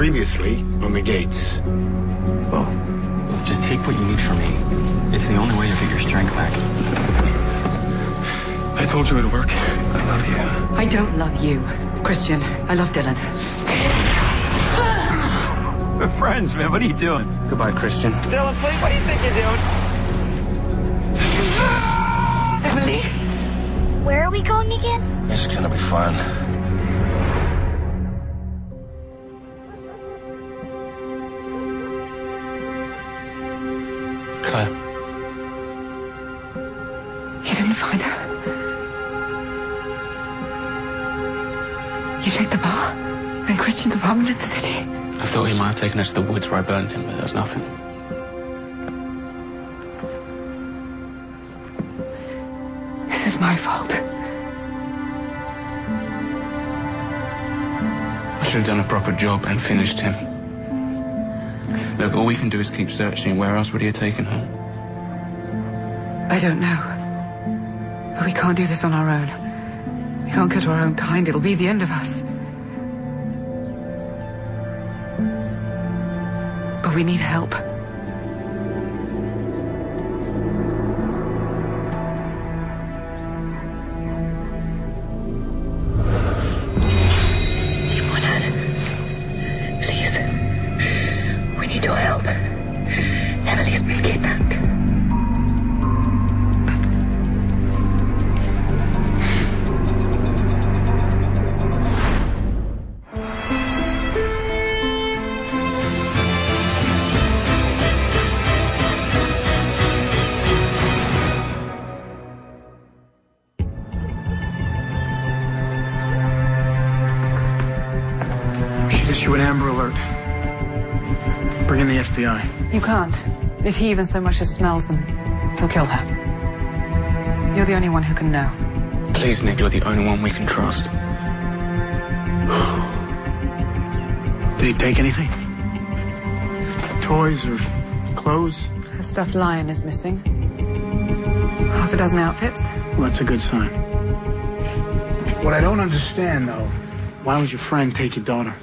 Previously on the gates. Well, just take what you need from me. It's the only way you'll get your strength back. I told you it'd work. I love you. I don't love you, Christian. I love Dylan. We're friends, man. What are you doing? Goodbye, Christian. Dylan, please, what do you think you're doing? Emily? Where are we going again? It's gonna be fun. Claire. You didn't find her? You checked the bar? And Christian's apartment in the city? I thought he might have taken us to the woods where I burned him, but there was nothing. This is my fault. I should have done a proper job and finished him. Look, all we can do is keep searching. Where else would he have taken her? I don't know. But we can't do this on our own. We can't kill our own kind. It'll be the end of us. But we need help. Please. We need your help. Emily's been kidnapped. Issue an Amber Alert. Bring in the FBI. You can't. If he even so much as smells them, he'll kill her. You're the only one who can know. Please, Nick, you're the only one we can trust. Did he take anything? Toys or clothes? Her stuffed lion is missing. Half a dozen outfits. Well, that's a good sign. What I don't understand, though, why would your friend take your daughter?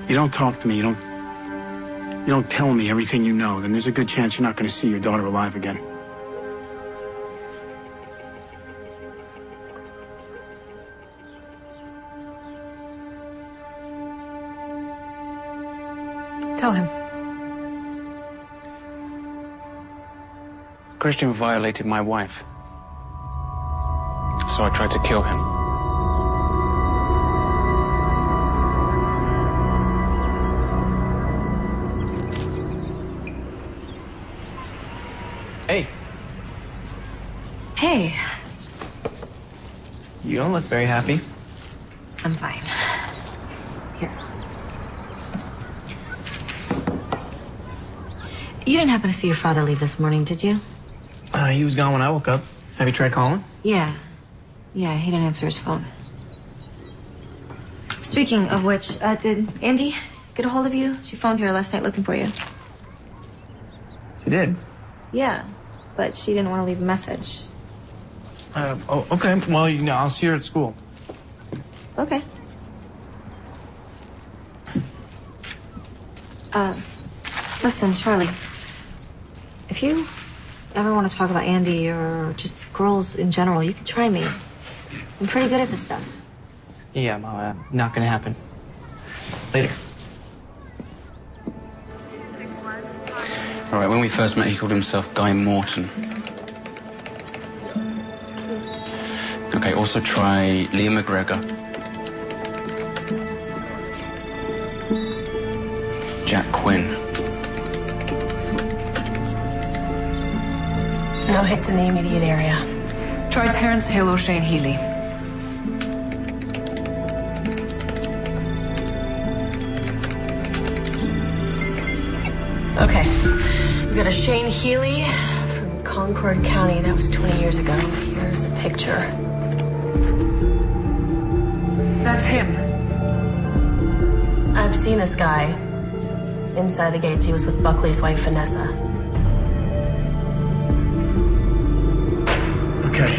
You don't talk to me, you don't tell me everything you know, then there's a good chance you're not going to see your daughter alive again. Tell him. Christian violated my wife. So I tried to kill him. Hey. Hey. You don't look very happy. I'm fine. Here. You didn't happen to see your father leave this morning, did you? He was gone when I woke up. Have you tried calling? Yeah. Yeah, he didn't answer his phone. Speaking of which, did Andy get a hold of you? She phoned here last night looking for you. She did. Yeah, but she didn't want to leave a message. Oh, okay. Well, I'll see her at school. Okay. Listen, Charlie. If you ever want to talk about Andy or just girls in general, you can try me. I'm pretty good at this stuff. Yeah, Mom, not gonna happen. Later. All right, when we first met, he called himself Guy Morton. Okay, also try Liam McGregor. Jack Quinn. No hits in the immediate area. Try Terrence Hill or Shane Healy. Okay. We got a Shane Healy from Concord County. That was 20 years ago. Here's a picture. That's him. I've seen this guy. Inside the gates, he was with Buckley's wife, Vanessa. Okay,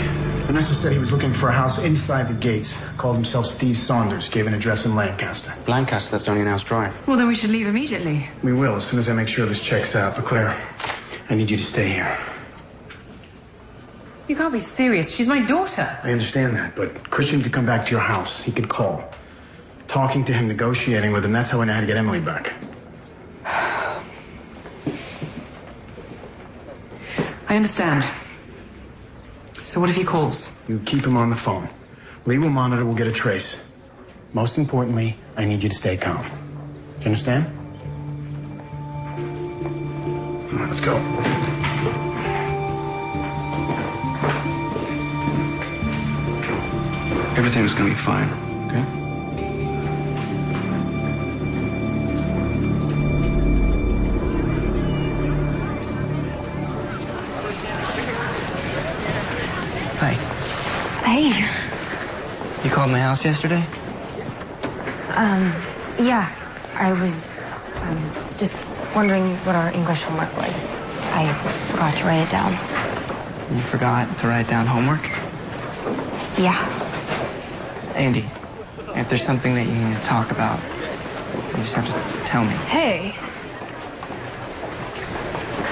Vanessa said he was looking for a house inside the gates. Called himself Steve Saunders. Gave an address in Lancaster. Lancaster, that's only an hour's drive. Well, then we should leave immediately. We will, as soon as I make sure this checks out. But Claire, I need you to stay here. You can't be serious. She's my daughter. I understand that, but Christian could come back to your house. He could call. Talking to him, negotiating with him, that's how I know how to get Emily back. I understand. So what if he calls? You keep him on the phone. Lee will monitor, we'll get a trace. Most importantly, I need you to stay calm. Do you understand? All right, let's go. Everything's gonna be fine, okay? Hi. Hey. You called my house yesterday? Yeah. I was just wondering what our English homework was. I forgot to write it down. You forgot to write down homework? Yeah. Andy, if there's something that you need to talk about, you just have to tell me. Hey.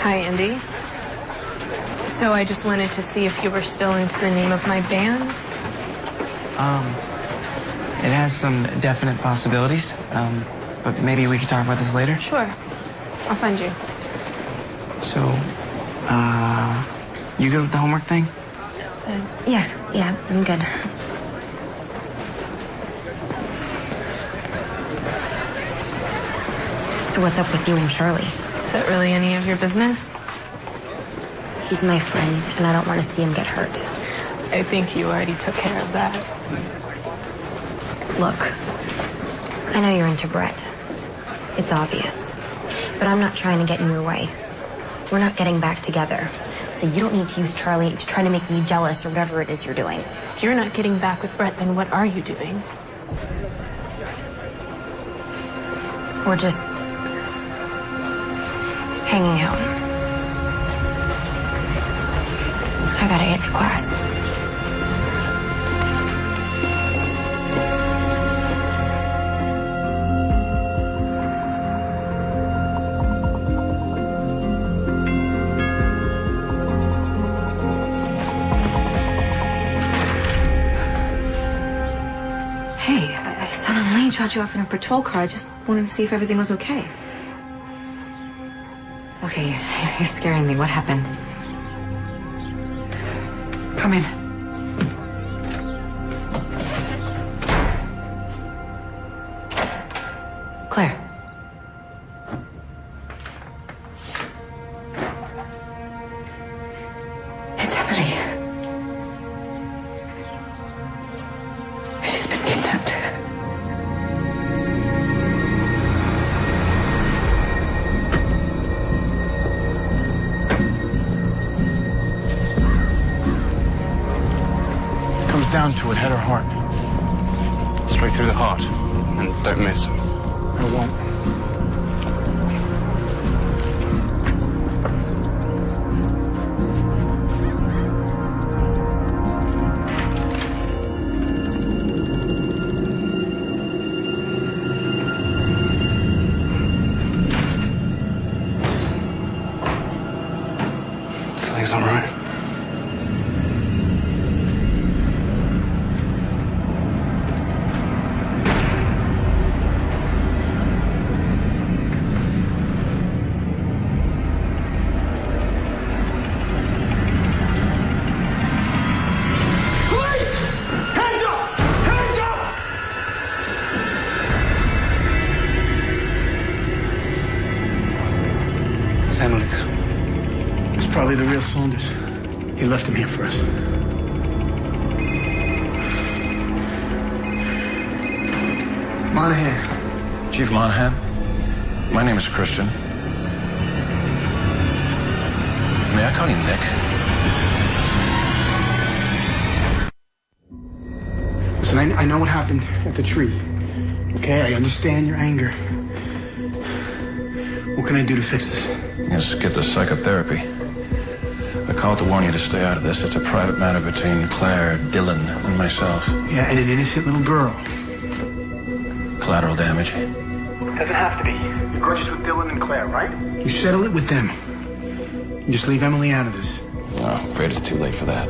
Hi, Andy. So I just wanted to see if you were still into the name of my band. It has some definite possibilities, but maybe we can talk about this later. Sure. I'll find you. So, you good with the homework thing? Yeah, I'm good. So what's up with you and Charlie? Is that really any of your business? He's my friend, and I don't want to see him get hurt. I think you already took care of that. Look, I know you're into Brett. It's obvious. But I'm not trying to get in your way. We're not getting back together. So you don't need to use Charlie to try to make me jealous or whatever it is you're doing. If you're not getting back with Brett, then what are you doing? We're just hanging out. I gotta get to class. Hey, I suddenly dropped you off in a patrol car. I just wanted to see if everything was okay. Okay, you're scaring me. What happened? Come in. Claire. It's Emily. She's been kidnapped. Comes down to it, head or heart. Straight through the heart. And don't miss. I won't. Something's not right. It's Emily's. It's probably the real Saunders. He left him here for us. Monahan. Chief Monahan, my name is Christian. May I call you Nick? Listen, I know what happened at the tree. Okay, I understand your anger. What can I do to fix this? Just get the psychotherapy. I called to warn you to stay out of this. It's a private matter between Claire, Dylan, and myself. Yeah, and an innocent little girl. Collateral damage. Doesn't have to be. You're gorgeous with Dylan and Claire, right? You settle it with them. You just leave Emily out of this. No, I'm afraid it's too late for that.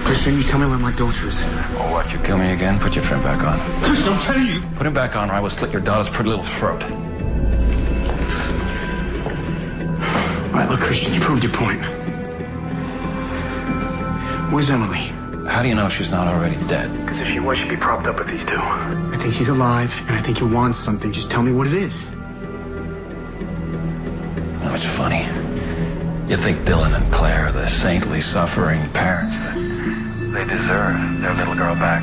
Christian, you tell me where my daughter is. Oh, what? You kill me again? Put your friend back on. Christian, I'm telling you. Put him back on or I will slit your daughter's pretty little throat. All right, look, Christian, you proved your point. Where's Emily? How do you know she's not already dead? Because if she was, she'd be propped up with these two. I think she's alive, and I think you want something. Just tell me what it is. Oh, it's funny. You think Dylan and Claire are the saintly, suffering parents that they deserve their little girl back.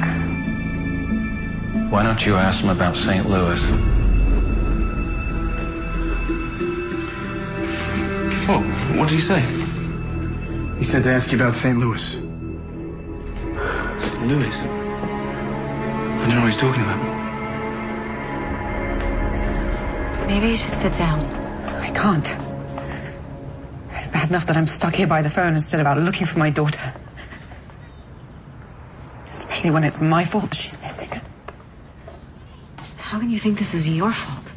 Why don't you ask them about St. Louis? Oh, what did he say? He said to ask you about St. Louis. St. Louis? I don't know what he's talking about. Maybe you should sit down. I can't. It's bad enough that I'm stuck here by the phone instead of out looking for my daughter. Especially when it's my fault that she's missing. How can you think this is your fault?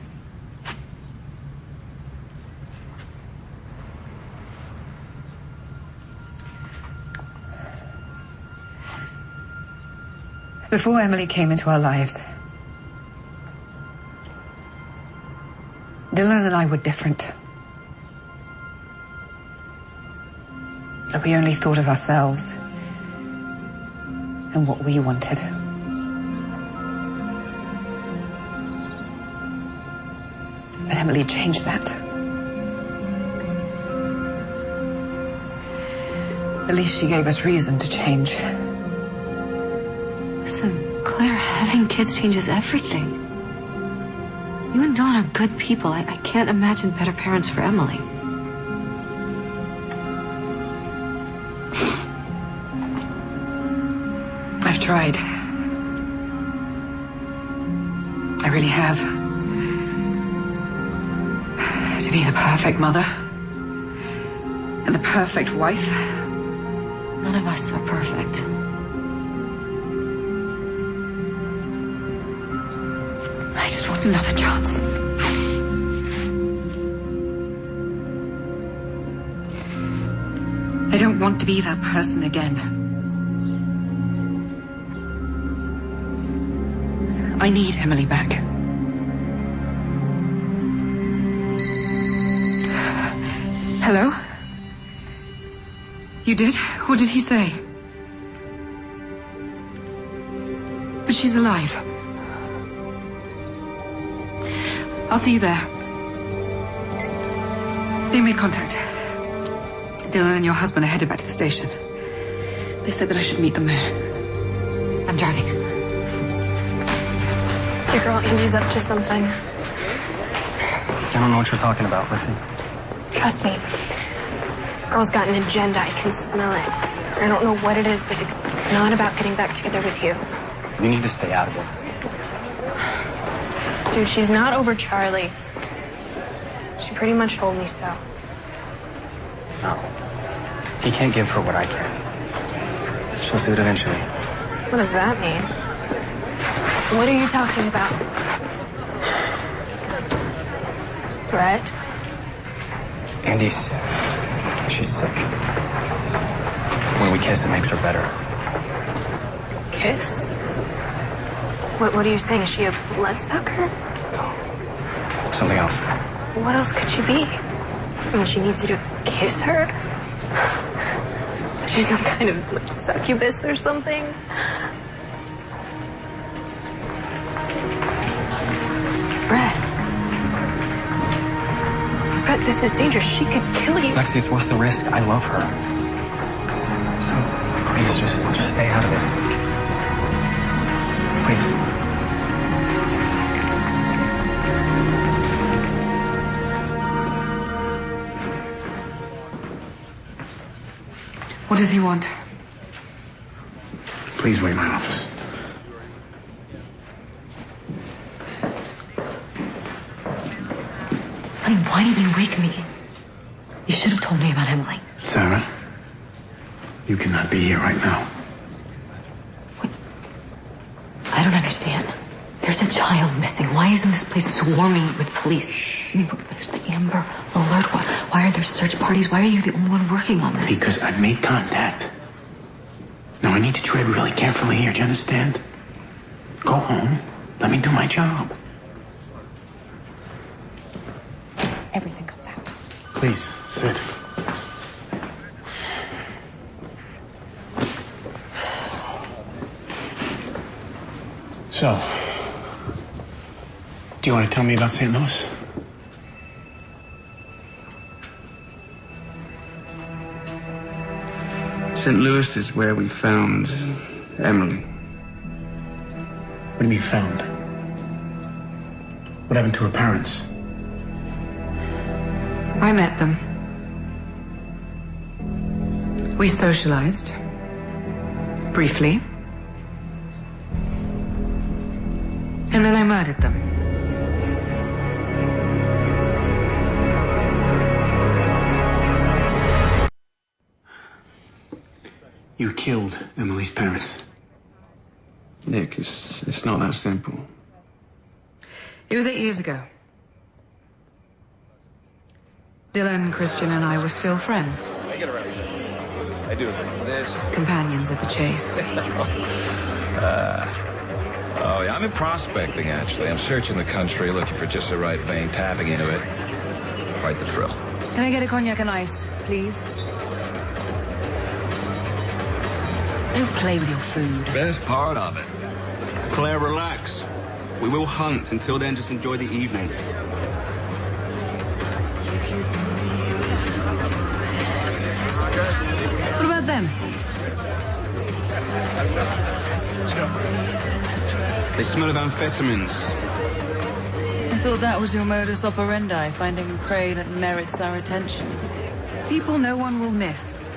Before Emily came into our lives, Dylan and I were different. We only thought of ourselves and what we wanted. But Emily changed that. At least she gave us reason to change. Listen, Claire, having kids changes everything. You and Dylan are good people. I can't imagine better parents for Emily. I've tried. I really have. To be the perfect mother. And the perfect wife. None of us are perfect. I just want another chance. I don't want to be that person again. I need Emily back. Hello? You did? What did he say? But she's alive. I'll see you there. They made contact. Dylan and your husband are headed back to the station. They said that I should meet them there. I'm driving. Your girl Andy's up to something. I don't know what you're talking about, Lexi. Trust me. Girl's got an agenda. I can smell it. I don't know what it is, but it's not about getting back together with you. You need to stay out of it. Dude, she's not over Charlie. She pretty much told me so. No. He can't give her what I can. She'll see it eventually. What does that mean? What are you talking about? Brett? She's sick. When we kiss, it makes her better. Kiss? What are you saying? Is she a bloodsucker? Something else. What else could she be? I mean, she needs you to kiss her? She's some kind of succubus or something? Brett, this is dangerous. She could kill you. Lexi, it's worth the risk. I love her. So, please, just stay out of it. Please. What does he want? Please wait in my office. Honey, why didn't you wake me? You should have told me about Emily. Sarah, You cannot be here right now. What? I don't understand. There's a child missing. Why isn't this place swarming with police? I mean, there's the Amber Alert. Why are there search parties? Why are you the only one working on this? Because I've made contact. Now I need to tread really carefully here, do you understand? Go home. Let me do my job. Everything comes out. Please, sit. So, do you want to tell me about St. Louis? St. Louis is where we found Emily. What do you mean found? What happened to her parents? I met them. We socialized. Briefly. And then I murdered them. You killed Emily's parents. Nick, it's not that simple. It was 8 years ago. Dylan, Christian, and I were still friends. I do this. Companions of the chase. Oh, yeah, I'm in prospecting, actually. I'm searching the country, looking for just the right vein, tapping into it. Quite the thrill. Can I get a cognac and ice, please? Don't play with your food. Best part of it. Claire, relax. We will hunt. Until then, just enjoy the evening. What about them? They smell of amphetamines. I thought that was your modus operandi, finding prey that merits our attention. People no one will miss.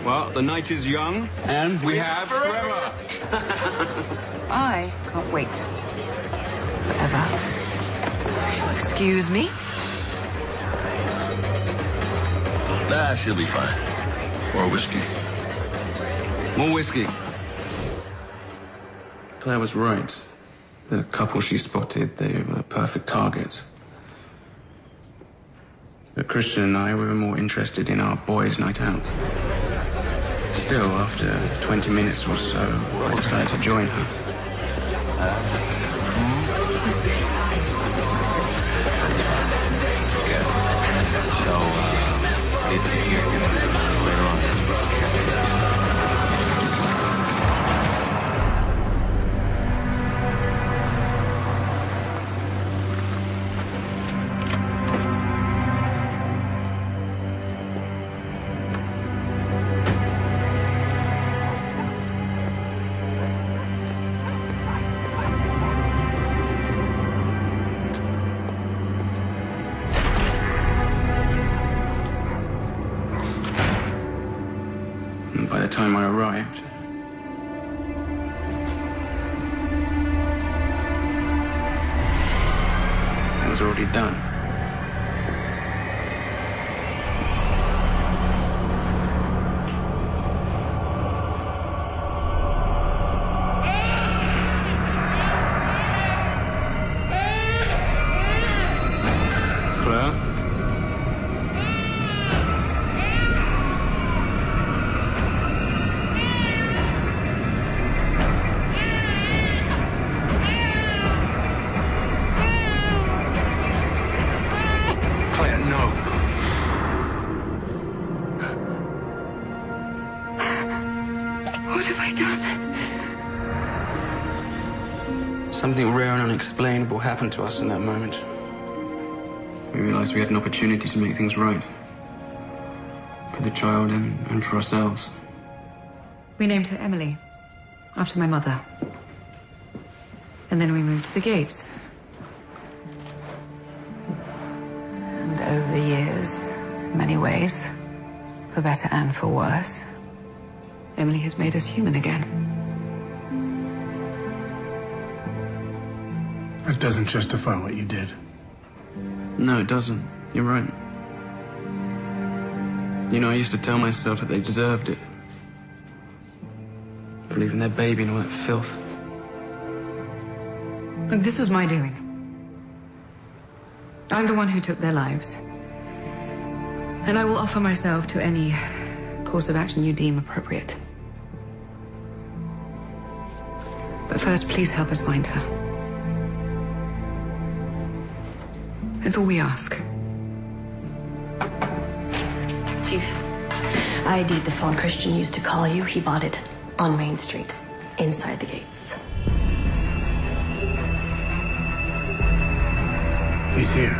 Well, the night is young, and we have forever. I can't wait. Forever. So if you'll excuse me. Nah, she'll be fine. More whiskey. More whiskey. Claire was right. The couple she spotted, they were perfect targets. But Christian and I were more interested in our boys' night out. Still, after 20 minutes or so, I decided to join her. And by the time I arrived, it was already done. Claire? Claire, no. What have I done? Something rare and unexplainable happened to us in that moment. We realized we had an opportunity to make things right. For the child and for ourselves. We named her Emily, after my mother. And then we moved to the Gates. And over the years, in many ways, for better and for worse, Emily has made us human again. That doesn't justify what you did. No, it doesn't. You're right. You know, I used to tell myself that they deserved it. Leaving their baby and all that filth. Look, this was my doing. I'm the one who took their lives. And I will offer myself to any course of action you deem appropriate. But first, please help us find her. That's all we ask. Chief, I ID'd the phone Christian used to call you. He bought it on Main Street, inside the gates. He's here.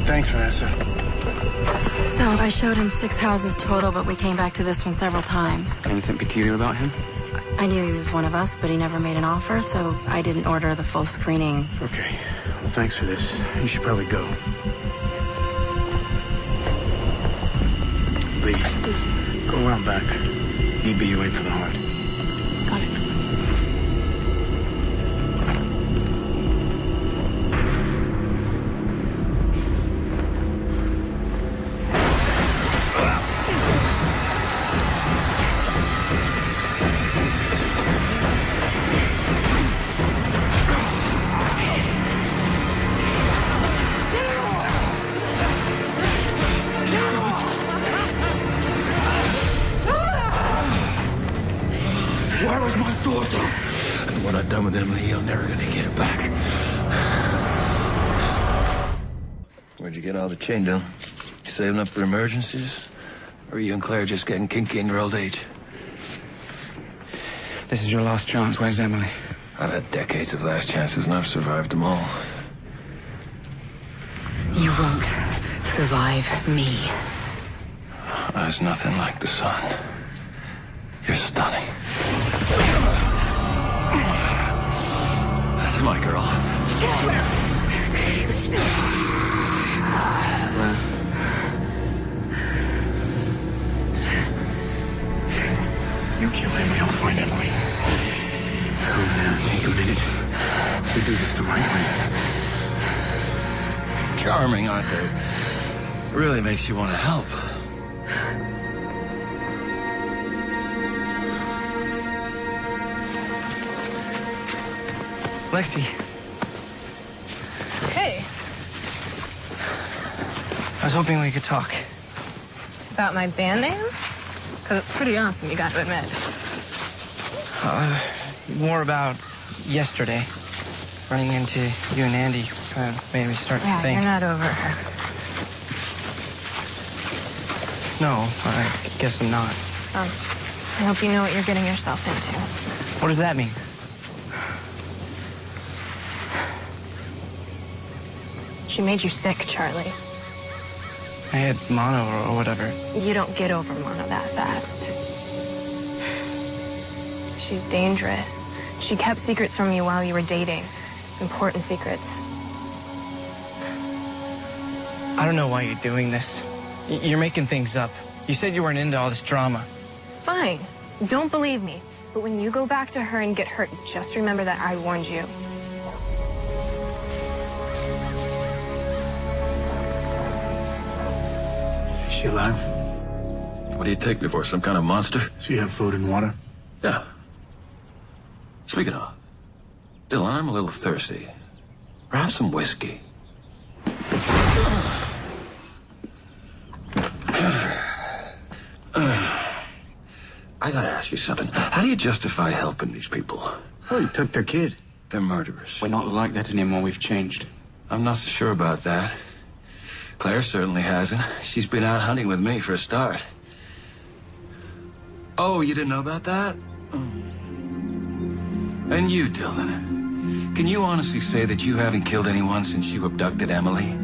Thanks, Vanessa. So I showed him 6 houses total, but we came back to this one several times. Anything peculiar about him? I knew he was one of us, but he never made an offer, so I didn't order the full screening. Okay. Well, thanks for this. You should probably go. Lee, go around back. EB, wait for the heart. Got it. Where was my daughter? And what I've done with Emily, you're never gonna get it back. Where'd you get all the chain done? You saving up for emergencies? Or are you and Claire just getting kinky in your old age? This is your last chance. Where's Emily? I've had decades of last chances, and I've survived them all. You won't survive me. There's nothing like the sun. You're stunning. That's my girl. You kill him, we don't find Emily. Calm down. Take a minute. We do this the right way. Charming, aren't they? Really makes you want to help. Lexi. Hey, I was hoping we could talk. about my band name? Because it's pretty awesome, you got to admit. More about yesterday. Running into you and Andy kind of made me start to think. You're not over her. No, I guess I'm not. I hope you know what you're getting yourself into. What does that mean? She made you sick, Charlie. I had mono or whatever. You don't get over mono that fast. She's dangerous. She kept secrets from you while you were dating. Important secrets. I don't know why you're doing this. You're making things up. You said you weren't into all this drama. Fine. Don't believe me. But when you go back to her and get hurt, just remember that I warned you. Is she alive? What do you take me for, some kind of monster? So you have food and water? Yeah. Speaking of, Dylan, I'm a little thirsty. Perhaps some whiskey. I gotta ask you something. How do you justify helping these people? Oh, you took their kid. They're murderers. We're not like that anymore. We've changed. I'm not so sure about that. Claire certainly hasn't. She's been out hunting with me for a start. Oh, you didn't know about that? And you, Dylan, can you honestly say that you haven't killed anyone since you abducted Emily?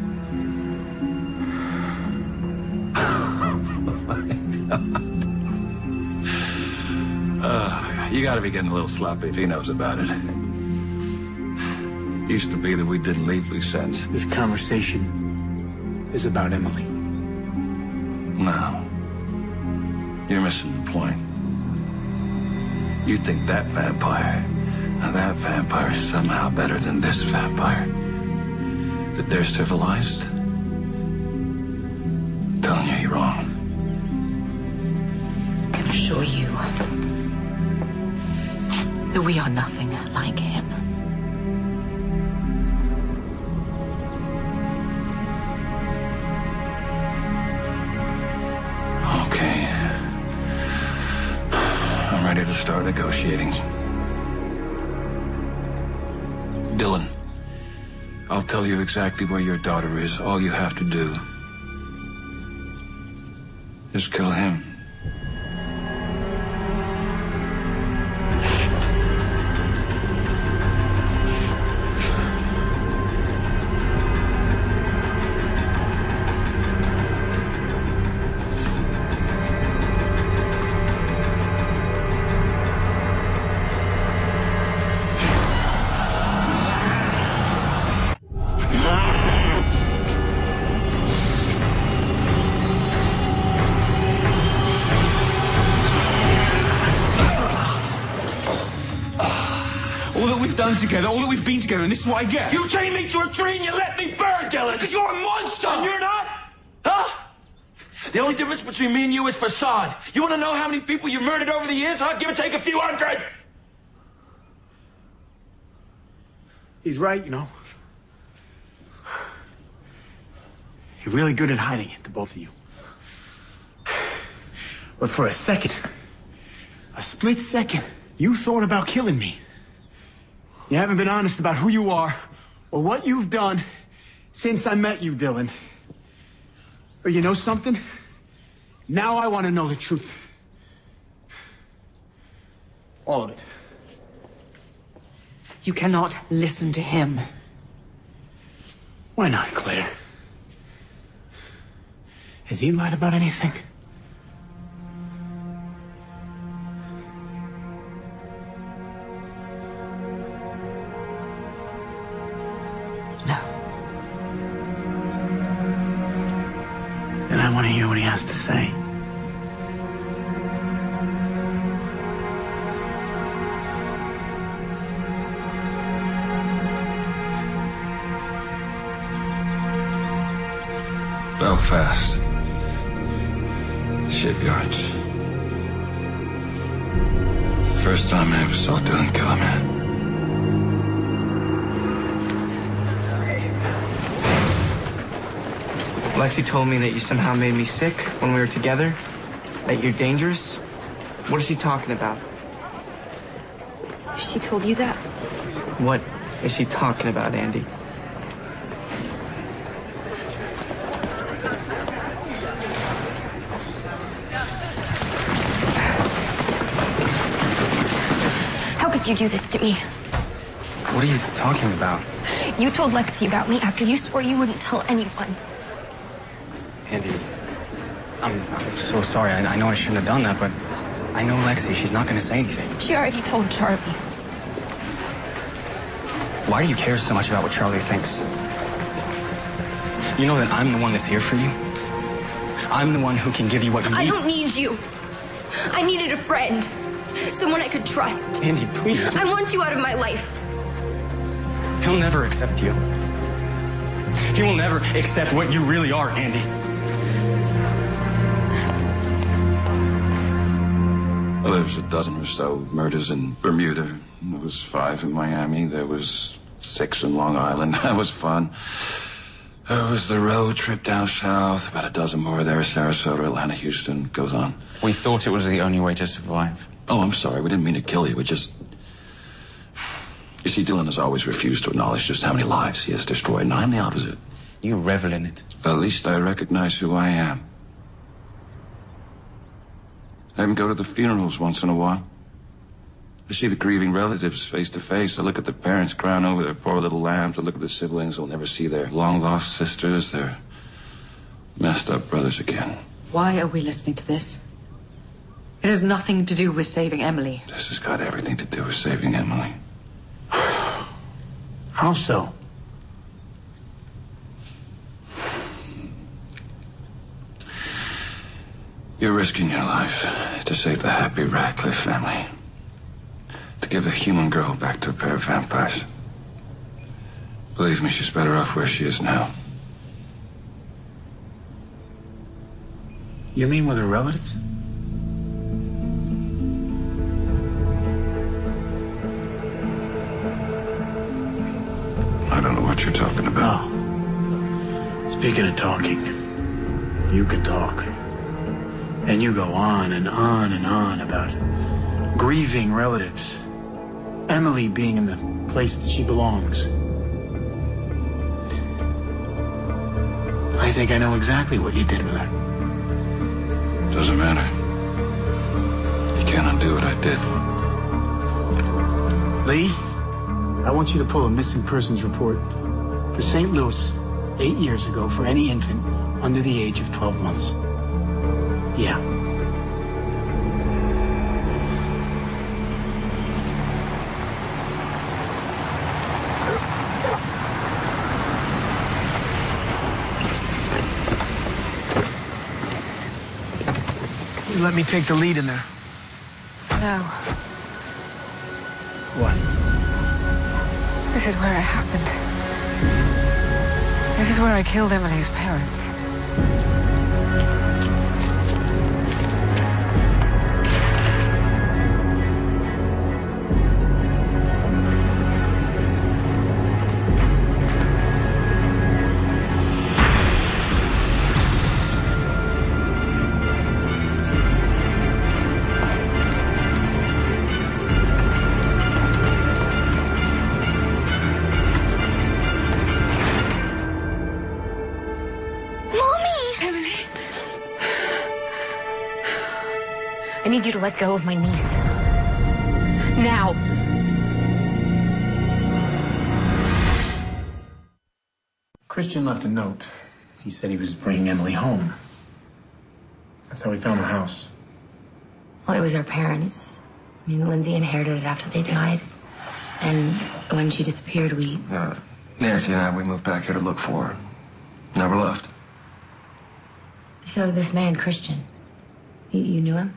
You gotta be getting a little sloppy if he knows about it. Used to be that we didn't leave loose ends. This conversation is about Emily. No. You're missing the point. You think that vampire is somehow better than this vampire that they're civilized? wrong. I can assure you that we are nothing like him. Okay. I'm ready to start negotiating. Dylan, I'll tell you exactly where your daughter is. All you have to do is kill him. Together, all that we've been together, and this is what I get. You chained me to a tree and you let me burn, Dylan, because you're a monster! And you're not? Huh? The only difference between me and you is facade. You want to know how many people you've murdered over the years, huh? Give or take a few hundred! He's right, you know. You're really good at hiding it, the both of you. But for a second, a split second, you thought about killing me. You haven't been honest about who you are or what you've done since I met you, Dylan. But you know something? Now I want to know the truth. All of it. You cannot listen to him. Why not, Claire? Has he lied about anything? I want to hear what he has to say. Belfast. Shipyards. It's the first time I ever saw Dylan kill a man. Lexi told me that you somehow made me sick when we were together, that you're dangerous. What is she talking about? She told you that? What is she talking about, Andy? How could you do this to me? What are you talking about? You told Lexi about me after you swore you wouldn't tell anyone. Andy, I'm so sorry. I know I shouldn't have done that, but I know Lexi. She's not going to say anything. She already told Charlie. Why do you care so much about what Charlie thinks? You know that I'm the one that's here for you. I'm the one who can give you what you need. I don't need you. I needed a friend. Someone I could trust. Andy, please. I want you out of my life. He'll never accept you. He will never accept what you really are, Andy. Well, there was a dozen or so murders in Bermuda. There was 5 in Miami. There was 6 in Long Island. That was fun. There was the road trip down south. About a dozen more there. Sarasota, Atlanta, Houston. Goes on. We thought it was the only way to survive. Oh, I'm sorry. We didn't mean to kill you. We just... You see, Dylan has always refused to acknowledge just how many lives he has destroyed, and I'm the opposite. You revel in it. At least I recognize who I am. I even go to the funerals once in a while. I see the grieving relatives face to face. I look at the parents crying over their poor little lambs. I look at the siblings who'll never see their long-lost sisters, their messed-up brothers again. Why are we listening to this? It has nothing to do with saving Emily. This has got everything to do with saving Emily. How so? You're risking your life to save the happy Radcliffe family. To give a human girl back to a pair of vampires. Believe me, she's better off where she is now. You mean with her relatives? I don't know what you're talking about. Oh. Speaking of talking, you can talk. And you go on and on and on about grieving relatives. Emily being in the place that she belongs. I think I know exactly what you did with her. Doesn't matter. You can't undo what I did. Lee, I want you to pull a missing persons report for St. Louis 8 years ago for any infant under the age of 12 months. Yeah. You let me take the lead in there. No. What? This is where it happened. This is where I killed Emily's parents. I need you to let go of my niece. Now. Christian left a note. He said he was bringing Emily home. That's how we found the house. Well, it was our parents. I mean, Lindsay inherited it after they died. And when she disappeared, Nancy and I, we moved back here to look for her. Never left. So this man, Christian, you knew him?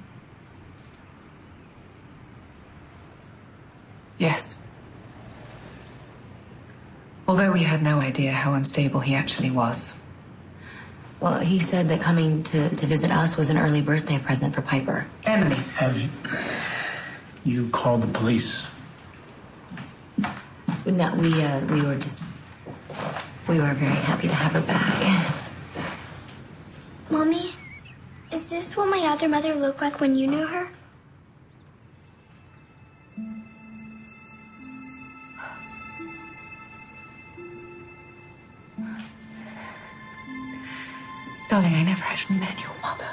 Yes. Although we had no idea how unstable he actually was. Well, he said that coming to visit us was an early birthday present for Piper. Emily. Have you called the police? No, we were very happy to have her back. Mommy, is this what my other mother looked like when you knew her? Darling, I never actually met your mother.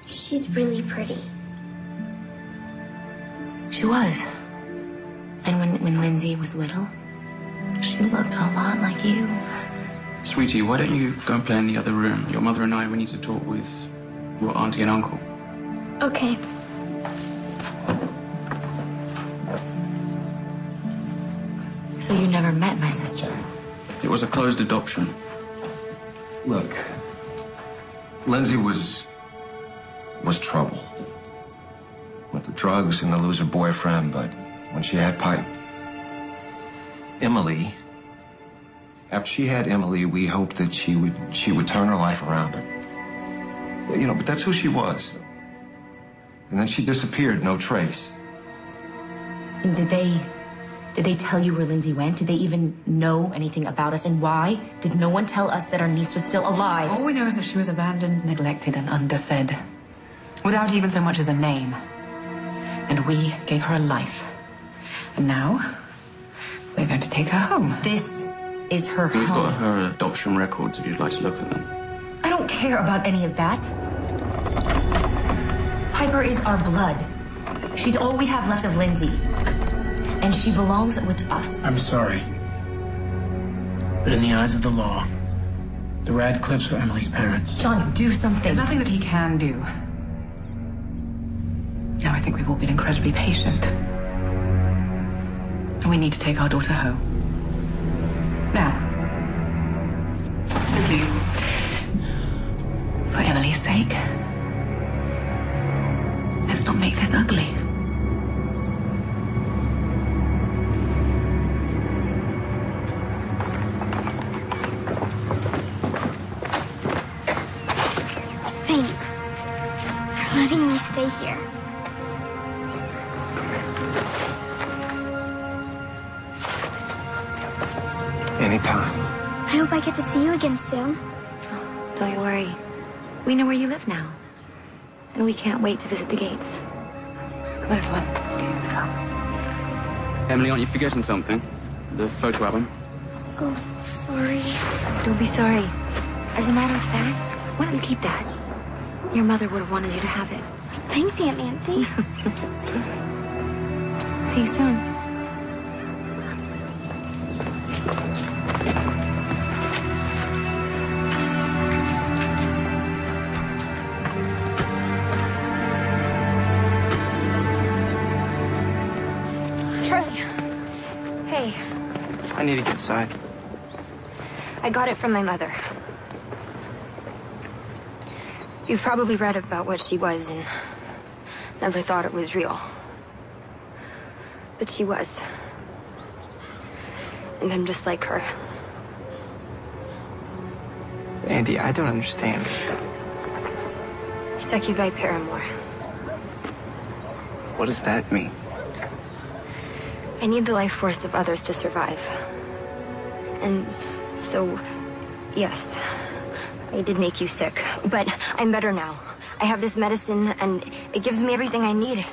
She's really pretty. She was. And when Lindsay was little, she looked a lot like you. Sweetie, why don't you go and play in the other room? Your mother and I, we need to talk with your auntie and uncle. Okay. So you never met my sister? It was a closed adoption. Look, Lindsay was trouble. With the drugs and the loser boyfriend, but when she had Pipe. Emily, after she had Emily, we hoped that she would turn her life around. But that's who she was. And then she disappeared, no trace. And did they tell you where Lindsay went? Did they even know anything about us? And why did no one tell us that our niece was still alive? All we know is that she was abandoned, neglected, and underfed. Without even so much as a name. And we gave her a life. And now, we're going to take her home. This is her home. We've got her adoption records if you'd like to look at them. I don't care about any of that. Piper is our blood. She's all we have left of Lindsay. And she belongs with us. I'm sorry. But in the eyes of the law, the Radcliffes are Emily's parents. John, do something. There's nothing that he can do. Now, I think we've all been incredibly patient. And we need to take our daughter home. Now. So please, for Emily's sake, let's not make this ugly. Thanks. letting me stay here. Anytime. I hope I get to see you again soon. Don't you worry. We know where you live now. And we can't wait to visit the gates. Come on, everyone. Let's go. Emily, aren't you forgetting something? The photo album? Oh, sorry. Don't be sorry. As a matter of fact, why don't you keep that? Your mother would have wanted you to have it. Thanks, Aunt Nancy. See you soon. I need to get inside. I got it from my mother. You've probably read about what she was and never thought it was real. But she was. And I'm just like her. Andy, I don't understand. Succubi paramour. What does that mean? I need the life force of others to survive. And so, yes, I did make you sick, but I'm better now. I have this medicine, and it gives me everything I need.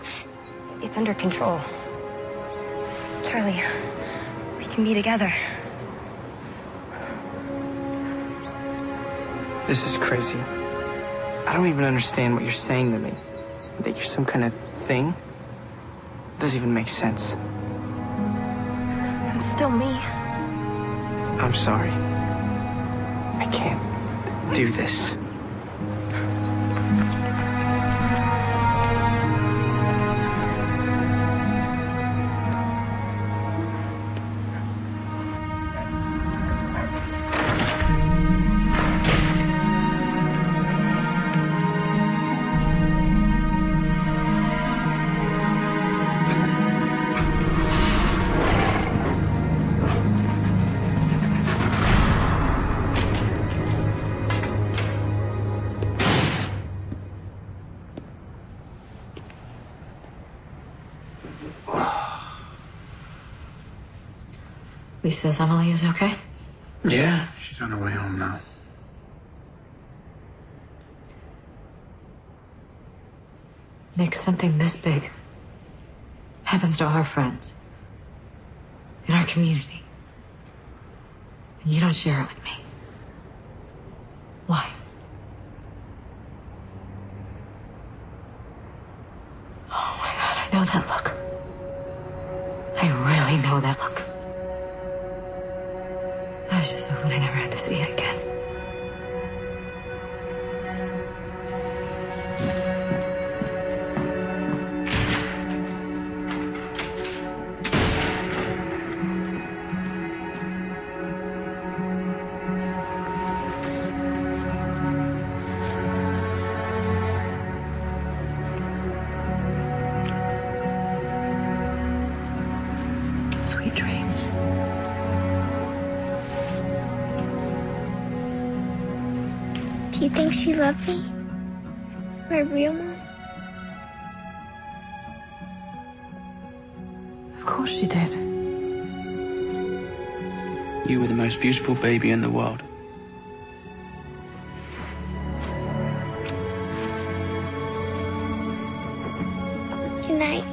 It's under control. Charlie, we can be together. This is crazy. I don't even understand what you're saying to me. That you're some kind of thing? It doesn't even make sense. I'm still me. I'm sorry. I can't do this. Lee says Emily is okay? Yeah, she's on her way home now. Nick, something this big happens to our friends in our community. And you don't share it with me. Why? Oh my God, I know that look. I really know that look. I was just hoping I never had to see it again. Sweet dreams. Do you think she loved me? My real mom? Of course she did. You were the most beautiful baby in the world. Good night.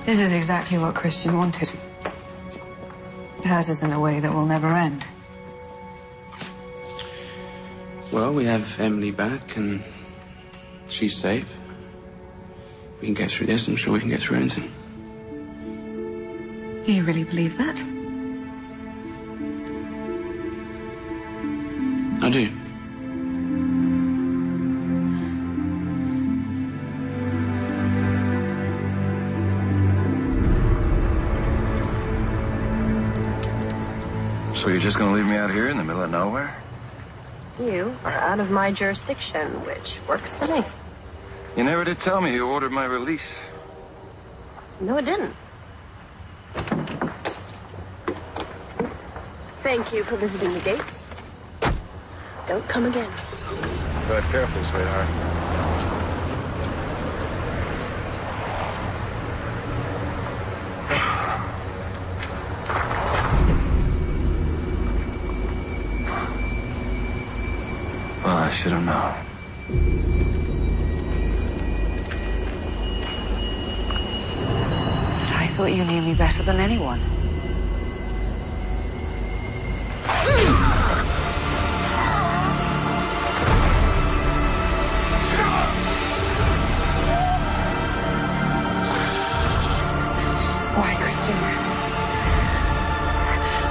This is exactly what Christian wanted. Hurt us in a way that will never end. Well, we have Emily back, and she's safe. We can get through this. I'm sure we can get through anything. Do you really believe that? I do. So you're just gonna leave me out here in the middle of nowhere? You are out of my jurisdiction, which works for me. You never did tell me who ordered my release. No, it didn't. Thank you for visiting the gates. Don't come again. Drive careful, sweetheart. Well, I should have known. I thought you knew me better than anyone. Why, Christian?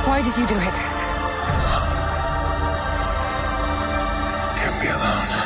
Why did you do it? Leave me alone.